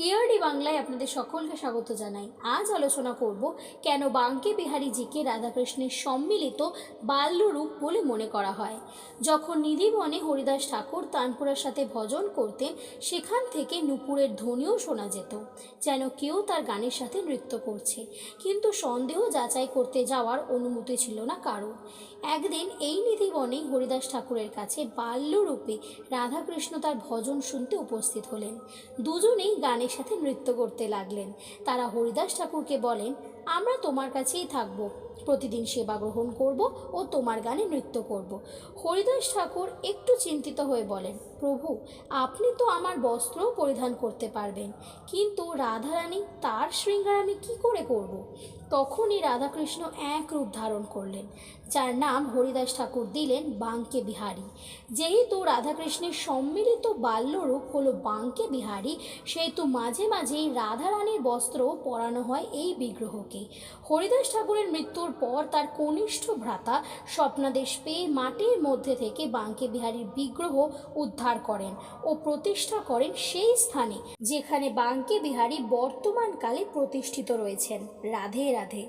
ইয়ারডি বাংলায় আপনাদের সকলকে স্বাগত জানাই। আজ আলোচনা করব কেন বাঙ্কে বিহারীজিকে রাধাকৃষ্ণের সম্মিলিত বাল্যরূপ বলে মনে করা হয়। যখন নিধিবনে হরিদাস ঠাকুর তানপুরার সাথে ভজন করতেন, সেখান থেকে নূপুরের ধ্বনিও শোনা যেত, যেন কেউ তার গানের সাথে নৃত্য করছে, কিন্তু সন্দেহ যাচাই করতে যাওয়ার অনুমতি ছিল না কারো। একদিন এই নিধিবনেই হরিদাস ঠাকুরের কাছে বাল্যরূপে রাধাকৃষ্ণ তার ভজন শুনতে উপস্থিত হলেন। দুজনেই গানের সাথে নৃত্য করতে লাগলেন। তারা হরিদাস ঠাকুরকে বলেন, আমরা তোমার কাছেই থাকবো, প্রতিদিন সেবা গ্রহণ করব ও তোমার গানে নৃত্য করব। হরিদাস ঠাকুর একটু চিন্তিত হয়ে বলেন, প্রভু, আপনি তো আমার বস্ত্রও পরিধান করতে পারবেন, কিন্তু রাধারানী তার শৃঙ্গার আমি কী করে করব? তখনই রাধাকৃষ্ণ এক রূপ ধারণ করলেন, যার নাম হরিদাস ঠাকুর দিলেন বাঙ্কে বিহারী। যেহেতু রাধাকৃষ্ণের সম্মিলিত বাল্যরূপ হলো বাঙ্কে বিহারী, সেহেতু মাঝে মাঝেই রাধারানীর বস্ত্র পরানো হয় এই বিগ্রহকে। হরিদাস ঠাকুরের মৃত্যুর পর তার কনিষ্ঠ ভ্রাতা স্বপ্নাদেশ পেয়ে মাটির মধ্যে থেকে বাঙ্কে বিহারীর বিগ্রহ উদ্ধার করেন ও প্রতিষ্ঠা করেন সেই স্থানে যেখানে বাঙ্কে বিহারী বর্তমানকালে প্রতিষ্ঠিত রয়েছেন। রাধে রাধে।